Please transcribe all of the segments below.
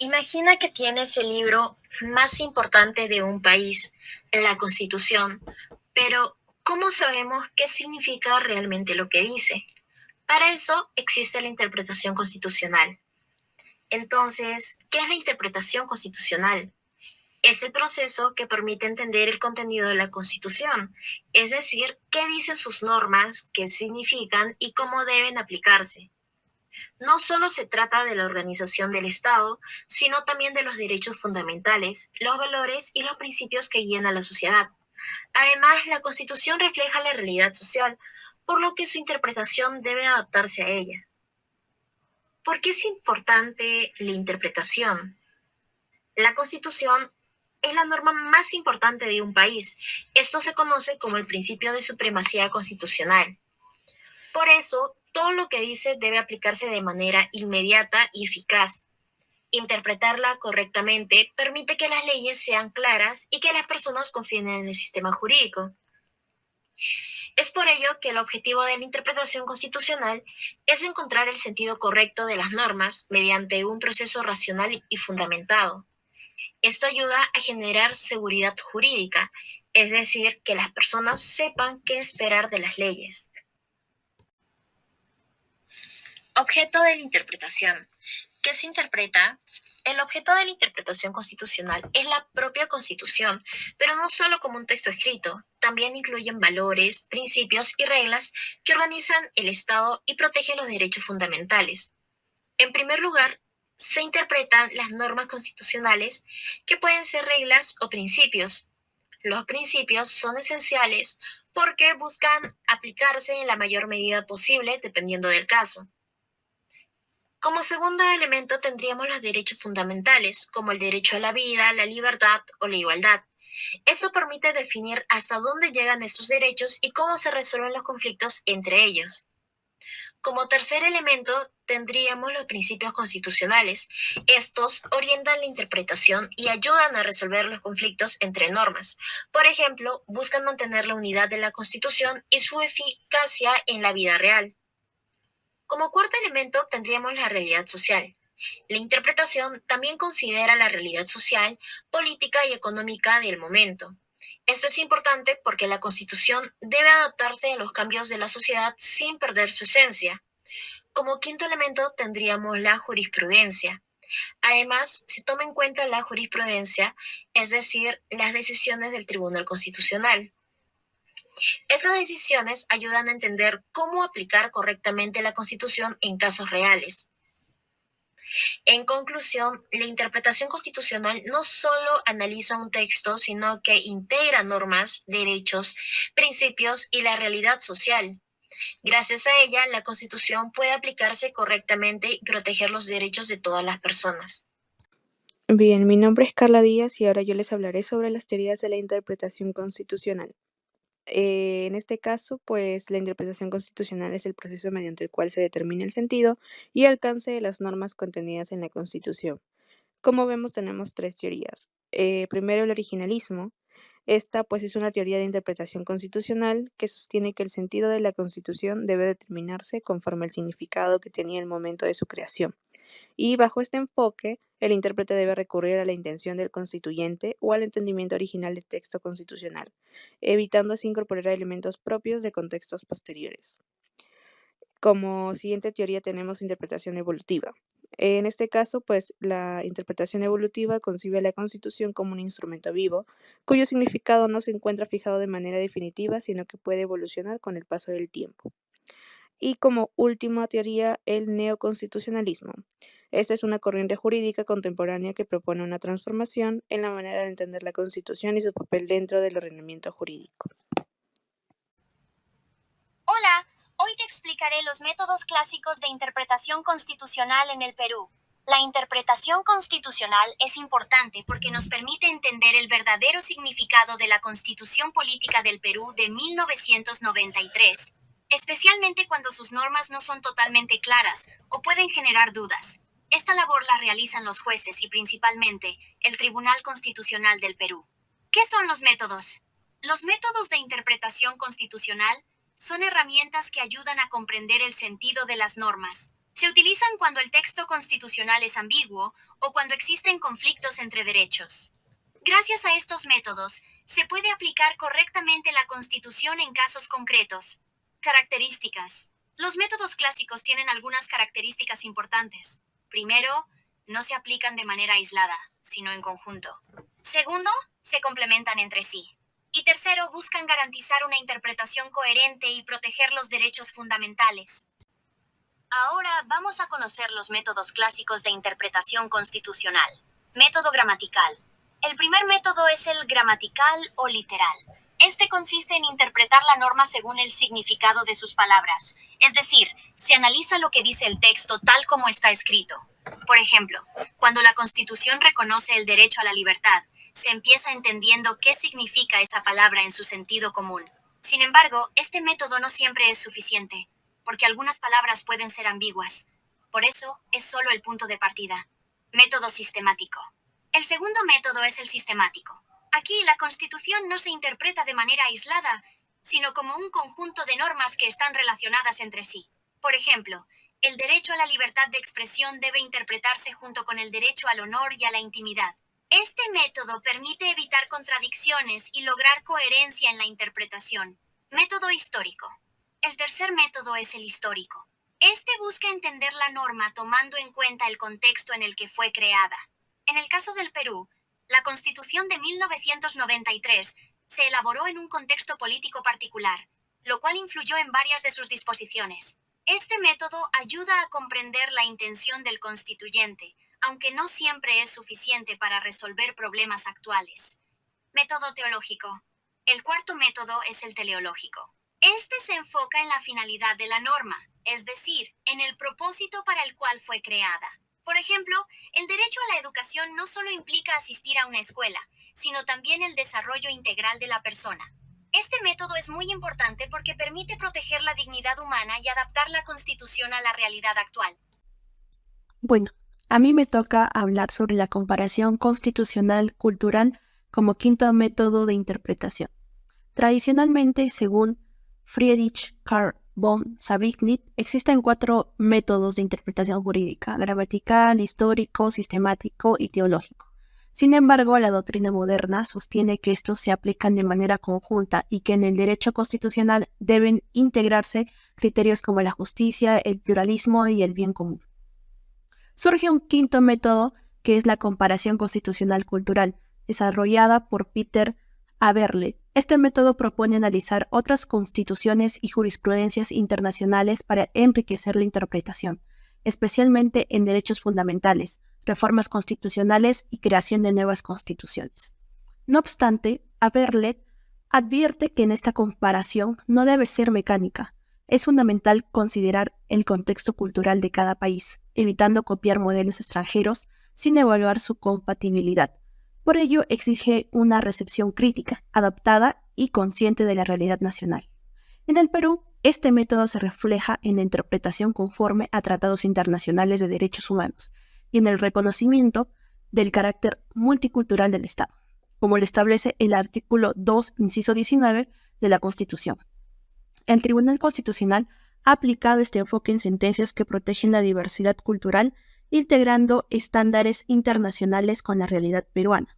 Imagina que tienes el libro más importante de un país, la Constitución, pero ¿cómo sabemos qué significa realmente lo que dice? Para eso existe la interpretación constitucional. Entonces, ¿qué es la interpretación constitucional? Es el proceso que permite entender el contenido de la Constitución, es decir, qué dicen sus normas, qué significan y cómo deben aplicarse. No solo se trata de la organización del Estado, sino también de los derechos fundamentales, los valores y los principios que guían a la sociedad. Además, la Constitución refleja la realidad social, por lo que su interpretación debe adaptarse a ella. ¿Por qué es importante la interpretación? La Constitución es la norma más importante de un país. Esto se conoce como el principio de supremacía constitucional. Por eso, todo lo que dice debe aplicarse de manera inmediata y eficaz. Interpretarla correctamente permite que las leyes sean claras y que las personas confíen en el sistema jurídico. Es por ello que el objetivo de la interpretación constitucional es encontrar el sentido correcto de las normas mediante un proceso racional y fundamentado. Esto ayuda a generar seguridad jurídica, es decir, que las personas sepan qué esperar de las leyes. Objeto de la interpretación. ¿Qué se interpreta? El objeto de la interpretación constitucional es la propia Constitución, pero no solo como un texto escrito, también incluyen valores, principios y reglas que organizan el Estado y protegen los derechos fundamentales. En primer lugar, se interpretan las normas constitucionales que pueden ser reglas o principios. Los principios son esenciales porque buscan aplicarse en la mayor medida posible dependiendo del caso. Como segundo elemento tendríamos los derechos fundamentales, como el derecho a la vida, la libertad o la igualdad. Eso permite definir hasta dónde llegan estos derechos y cómo se resuelven los conflictos entre ellos. Como tercer elemento tendríamos los principios constitucionales. Estos orientan la interpretación y ayudan a resolver los conflictos entre normas. Por ejemplo, buscan mantener la unidad de la Constitución y su eficacia en la vida real. Como cuarto elemento tendríamos la realidad social. La interpretación también considera la realidad social, política y económica del momento. Esto es importante porque la Constitución debe adaptarse a los cambios de la sociedad sin perder su esencia. Como quinto elemento tendríamos la jurisprudencia. Además, se toma en cuenta la jurisprudencia, es decir, las decisiones del Tribunal Constitucional. Esas decisiones ayudan a entender cómo aplicar correctamente la Constitución en casos reales. En conclusión, la interpretación constitucional no solo analiza un texto, sino que integra normas, derechos, principios y la realidad social. Gracias a ella, la Constitución puede aplicarse correctamente y proteger los derechos de todas las personas. Bien, mi nombre es Carla Díaz y ahora yo les hablaré sobre las teorías de la interpretación constitucional. En este caso, pues la interpretación constitucional es el proceso mediante el cual se determina el sentido y alcance de las normas contenidas en la Constitución. Como vemos, tenemos tres teorías. Primero, el originalismo. Esta, pues, es una teoría de interpretación constitucional que sostiene que el sentido de la Constitución debe determinarse conforme al significado que tenía el momento de su creación. Y bajo este enfoque, el intérprete debe recurrir a la intención del constituyente o al entendimiento original del texto constitucional, evitando así incorporar elementos propios de contextos posteriores. Como siguiente teoría tenemos interpretación evolutiva. En este caso, pues la interpretación evolutiva concibe a la Constitución como un instrumento vivo, cuyo significado no se encuentra fijado de manera definitiva, sino que puede evolucionar con el paso del tiempo. Y como última teoría, el neoconstitucionalismo. Esta es una corriente jurídica contemporánea que propone una transformación en la manera de entender la Constitución y su papel dentro del ordenamiento jurídico. Hola, hoy te explicaré los métodos clásicos de interpretación constitucional en el Perú. La interpretación constitucional es importante porque nos permite entender el verdadero significado de la Constitución Política del Perú de 1993, especialmente cuando sus normas no son totalmente claras o pueden generar dudas. Esta labor la realizan los jueces y principalmente el Tribunal Constitucional del Perú. ¿Qué son los métodos? Los métodos de interpretación constitucional son herramientas que ayudan a comprender el sentido de las normas. Se utilizan cuando el texto constitucional es ambiguo o cuando existen conflictos entre derechos. Gracias a estos métodos, se puede aplicar correctamente la Constitución en casos concretos. Características. Los métodos clásicos tienen algunas características importantes. Primero, no se aplican de manera aislada, sino en conjunto. Segundo, se complementan entre sí. Y tercero, buscan garantizar una interpretación coherente y proteger los derechos fundamentales. Ahora vamos a conocer los métodos clásicos de interpretación constitucional. Método gramatical. El primer método es el gramatical o literal. Este consiste en interpretar la norma según el significado de sus palabras. Es decir, se analiza lo que dice el texto tal como está escrito. Por ejemplo, cuando la Constitución reconoce el derecho a la libertad, se empieza entendiendo qué significa esa palabra en su sentido común. Sin embargo, este método no siempre es suficiente, porque algunas palabras pueden ser ambiguas. Por eso, es solo el punto de partida. Método sistemático. El segundo método es el sistemático. Aquí la Constitución no se interpreta de manera aislada, sino como un conjunto de normas que están relacionadas entre sí. Por ejemplo, el derecho a la libertad de expresión debe interpretarse junto con el derecho al honor y a la intimidad. Este método permite evitar contradicciones y lograr coherencia en la interpretación. Método histórico. El tercer método es el histórico. Este busca entender la norma tomando en cuenta el contexto en el que fue creada. En el caso del Perú, la Constitución de 1993 se elaboró en un contexto político particular, lo cual influyó en varias de sus disposiciones. Este método ayuda a comprender la intención del constituyente, aunque no siempre es suficiente para resolver problemas actuales. Método teológico. El cuarto método es el teleológico. Este se enfoca en la finalidad de la norma, es decir, en el propósito para el cual fue creada. Por ejemplo, el derecho a la educación no solo implica asistir a una escuela, sino también el desarrollo integral de la persona. Este método es muy importante porque permite proteger la dignidad humana y adaptar la Constitución a la realidad actual. Bueno, a mí me toca hablar sobre la comparación constitucional cultural como quinto método de interpretación. Tradicionalmente, según Friedrich Karl von Savigny, existen 4 métodos de interpretación jurídica: gramatical, histórico, sistemático y teológico. Sin embargo, la doctrina moderna sostiene que estos se aplican de manera conjunta y que en el derecho constitucional deben integrarse criterios como la justicia, el pluralismo y el bien común. Surge un quinto método, que es la comparación constitucional cultural, desarrollada por Peter Aberle. Este método propone analizar otras constituciones y jurisprudencias internacionales para enriquecer la interpretación, especialmente en derechos fundamentales, reformas constitucionales y creación de nuevas constituciones. No obstante, Aberle advierte que en esta comparación no debe ser mecánica. Es fundamental considerar el contexto cultural de cada país, evitando copiar modelos extranjeros sin evaluar su compatibilidad. Por ello, exige una recepción crítica, adaptada y consciente de la realidad nacional. En el Perú, este método se refleja en la interpretación conforme a tratados internacionales de derechos humanos y en el reconocimiento del carácter multicultural del Estado, como lo establece el artículo 2, inciso 19 de la Constitución. El Tribunal Constitucional ha aplicado este enfoque en sentencias que protegen la diversidad cultural, integrando estándares internacionales con la realidad peruana.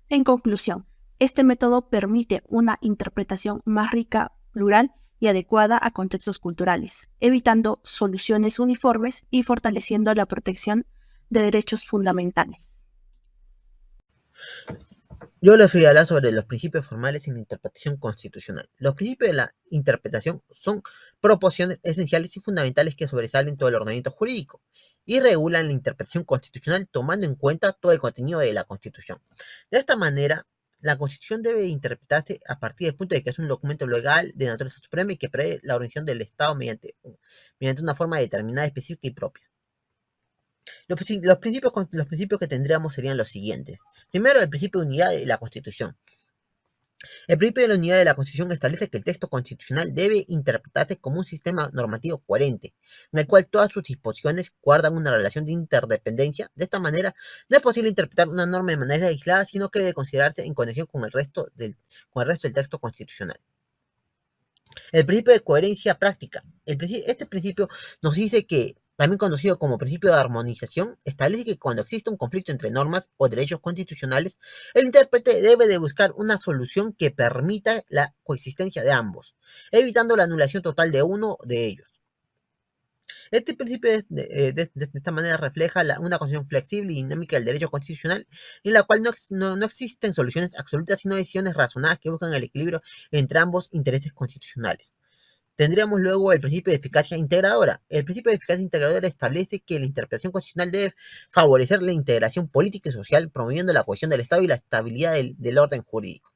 En conclusión, este método permite una interpretación más rica, plural y adecuada a contextos culturales, evitando soluciones uniformes y fortaleciendo la protección de derechos fundamentales. Yo les voy a hablar sobre los principios formales en la interpretación constitucional. Los principios de la interpretación son proposiciones esenciales y fundamentales que sobresalen todo el ordenamiento jurídico y regulan la interpretación constitucional tomando en cuenta todo el contenido de la Constitución. De esta manera, la Constitución debe interpretarse a partir del punto de que es un documento legal de naturaleza suprema y que prevé la organización del Estado mediante una forma determinada, específica y propia. Los principios que tendríamos serían los siguientes. Primero, el principio de unidad de la Constitución. El principio de la unidad de la Constitución establece que el texto constitucional debe interpretarse como un sistema normativo coherente, en el cual todas sus disposiciones guardan una relación de interdependencia. De esta manera, no es posible interpretar una norma de manera aislada, sino que debe considerarse en conexión con el resto del texto constitucional. El principio de coherencia práctica. Este principio nos dice que también conocido como principio de armonización, establece que cuando existe un conflicto entre normas o derechos constitucionales, el intérprete debe de buscar una solución que permita la coexistencia de ambos, evitando la anulación total de uno de ellos. Este principio de esta manera refleja una concepción flexible y dinámica del derecho constitucional, en la cual no existen soluciones absolutas, sino decisiones razonadas que buscan el equilibrio entre ambos intereses constitucionales. Tendríamos luego el principio de eficacia integradora. El principio de eficacia integradora establece que la interpretación constitucional debe favorecer la integración política y social, promoviendo la cohesión del Estado y la estabilidad del orden jurídico.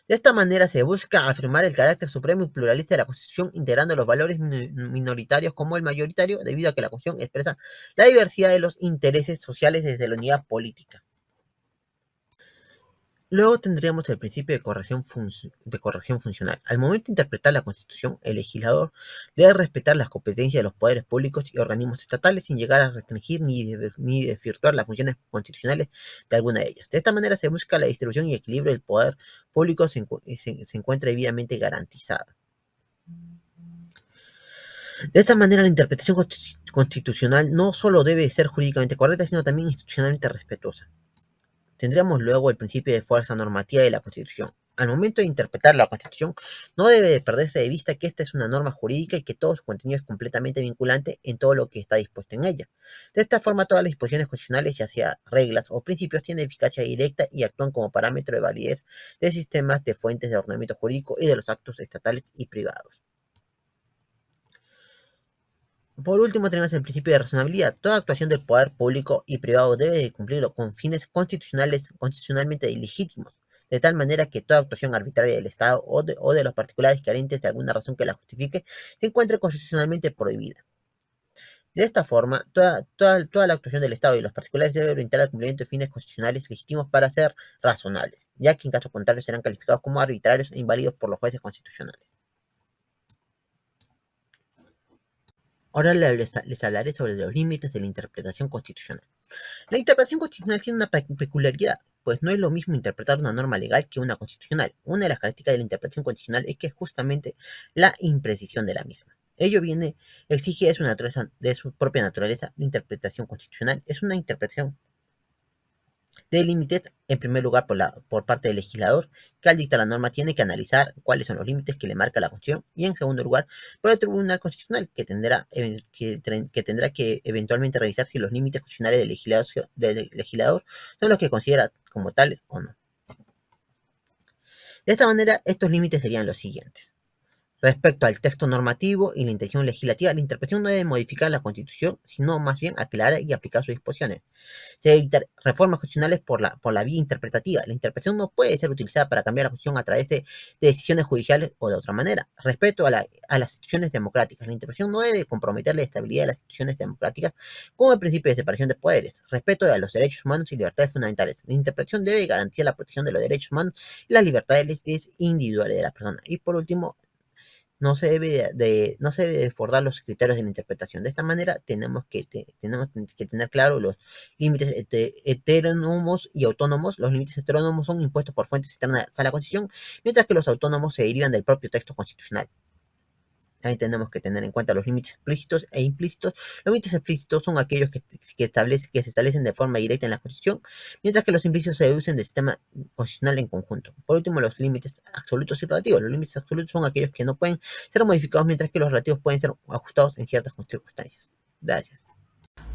De esta manera se busca afirmar el carácter supremo y pluralista de la Constitución, integrando los valores minoritarios como el mayoritario, debido a que la Constitución expresa la diversidad de los intereses sociales desde la unidad política. Luego tendríamos el principio de corrección funcional. Al momento de interpretar la Constitución, el legislador debe respetar las competencias de los poderes públicos y organismos estatales sin llegar a restringir ni desvirtuar las funciones constitucionales de alguna de ellas. De esta manera se busca la distribución y equilibrio del poder público se encuentra debidamente garantizada. De esta manera, la interpretación constitucional no solo debe ser jurídicamente correcta, sino también institucionalmente respetuosa. Tendríamos luego el principio de fuerza normativa de la Constitución. Al momento de interpretar la Constitución, no debe de perderse de vista que esta es una norma jurídica y que todo su contenido es completamente vinculante en todo lo que está dispuesto en ella. De esta forma, todas las disposiciones constitucionales, ya sea reglas o principios, tienen eficacia directa y actúan como parámetro de validez de sistemas de fuentes de ordenamiento jurídico y de los actos estatales y privados. Por último, tenemos el principio de razonabilidad. Toda actuación del poder público y privado debe de cumplirlo con fines constitucionalmente ilegítimos, de tal manera que toda actuación arbitraria del Estado o de los particulares carentes de alguna razón que la justifique se encuentre constitucionalmente prohibida. De esta forma, toda la actuación del Estado y los particulares debe orientar al cumplimiento de fines constitucionales legítimos para ser razonables, ya que en caso contrario serán calificados como arbitrarios e inválidos por los jueces constitucionales. Ahora les hablaré sobre los límites de la interpretación constitucional. La interpretación constitucional tiene una peculiaridad, pues no es lo mismo interpretar una norma legal que una constitucional. Una de las características de la interpretación constitucional es que es justamente la imprecisión de la misma. Ello exige de su propia naturaleza. La interpretación constitucional es una interpretación de límites, en primer lugar por parte del legislador, que al dictar la norma tiene que analizar cuáles son los límites que le marca la Constitución, y en segundo lugar por el Tribunal Constitucional, que tendrá que eventualmente revisar si los límites constitucionales del legislador son los que considera como tales o no. De esta manera, estos límites serían los siguientes. Respecto al texto normativo y la intención legislativa, la interpretación no debe modificar la Constitución, sino más bien aclarar y aplicar sus disposiciones. Se debe evitar reformas constitucionales por la vía interpretativa. La interpretación no puede ser utilizada para cambiar la Constitución a través de decisiones judiciales o de otra manera. Respecto a las instituciones democráticas, la interpretación no debe comprometer la estabilidad de las instituciones democráticas como el principio de separación de poderes. Respecto a los derechos humanos y libertades fundamentales, la interpretación debe garantizar la protección de los derechos humanos y las libertades individuales de las personas. Y por último, no se debe desbordar los criterios de la interpretación. De esta manera, tenemos que tener claro los límites heterónomos y autónomos. Los límites heterónomos son impuestos por fuentes externas a la Constitución, mientras que los autónomos se derivan del propio texto constitucional. Ahí tenemos que tener en cuenta los límites explícitos e implícitos. Los límites explícitos son aquellos que se establecen de forma directa en la Constitución, mientras que los implícitos se deducen del sistema constitucional en conjunto. Por último, los límites absolutos y relativos. Los límites absolutos son aquellos que no pueden ser modificados, mientras que los relativos pueden ser ajustados en ciertas circunstancias. Gracias.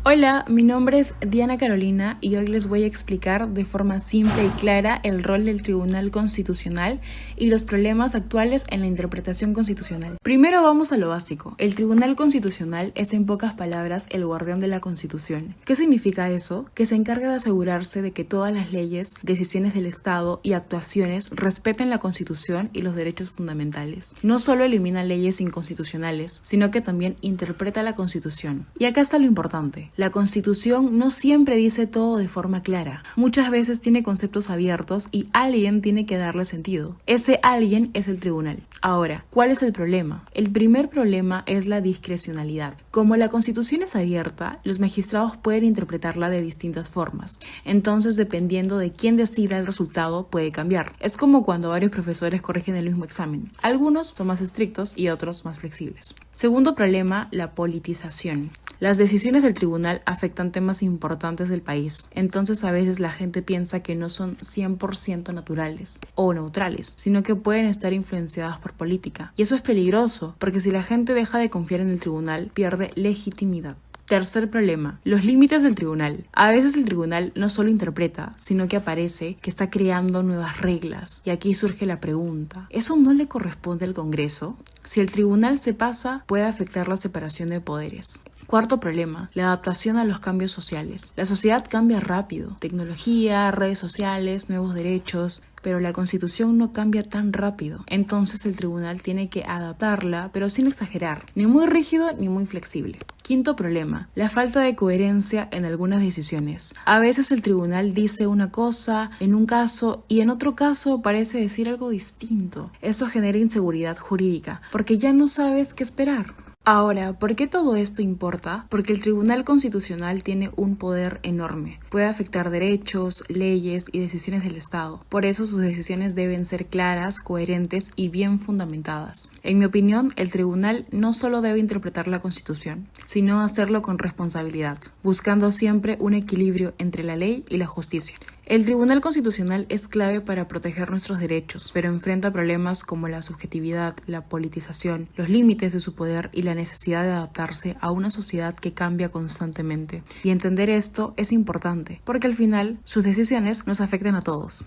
Hola, mi nombre es Diana Carolina y hoy les voy a explicar de forma simple y clara el rol del Tribunal Constitucional y los problemas actuales en la interpretación constitucional. Primero vamos a lo básico. El Tribunal Constitucional es, en pocas palabras, el guardián de la Constitución. ¿Qué significa eso? Que se encarga de asegurarse de que todas las leyes, decisiones del Estado y actuaciones respeten la Constitución y los derechos fundamentales. No solo elimina leyes inconstitucionales, sino que también interpreta la Constitución. Y acá está lo importante. La Constitución no siempre dice todo de forma clara. Muchas veces tiene conceptos abiertos y alguien tiene que darle sentido. Ese alguien es el tribunal. Ahora, ¿cuál es el problema? El primer problema es la discrecionalidad. Como la Constitución es abierta, los magistrados pueden interpretarla de distintas formas. Entonces, dependiendo de quién decida el resultado, puede cambiar. Es como cuando varios profesores corrigen el mismo examen. Algunos son más estrictos y otros más flexibles. Segundo problema, la politización. Las decisiones del tribunal afectan temas importantes del país. Entonces, a veces la gente piensa que no son 100% naturales o neutrales, sino que pueden estar influenciadas por política. Y eso es peligroso, porque si la gente deja de confiar en el tribunal, pierde legitimidad. Tercer problema, los límites del tribunal. A veces el tribunal no solo interpreta, sino que aparece que está creando nuevas reglas. Y aquí surge la pregunta, ¿eso no le corresponde al Congreso? Si el tribunal se pasa, puede afectar la separación de poderes. Cuarto problema, la adaptación a los cambios sociales. La sociedad cambia rápido. Tecnología, redes sociales, nuevos derechos. Pero la Constitución no cambia tan rápido. Entonces el tribunal tiene que adaptarla, pero sin exagerar. Ni muy rígido ni muy flexible. Quinto problema, la falta de coherencia en algunas decisiones. A veces el tribunal dice una cosa en un caso y en otro caso parece decir algo distinto. Eso genera inseguridad jurídica, porque ya no sabes qué esperar. Ahora, ¿por qué todo esto importa? Porque el Tribunal Constitucional tiene un poder enorme. Puede afectar derechos, leyes y decisiones del Estado. Por eso sus decisiones deben ser claras, coherentes y bien fundamentadas. En mi opinión, el tribunal no solo debe interpretar la Constitución, sino hacerlo con responsabilidad, buscando siempre un equilibrio entre la ley y la justicia. El Tribunal Constitucional es clave para proteger nuestros derechos, pero enfrenta problemas como la subjetividad, la politización, los límites de su poder y la necesidad de adaptarse a una sociedad que cambia constantemente. Y entender esto es importante, porque al final sus decisiones nos afectan a todos.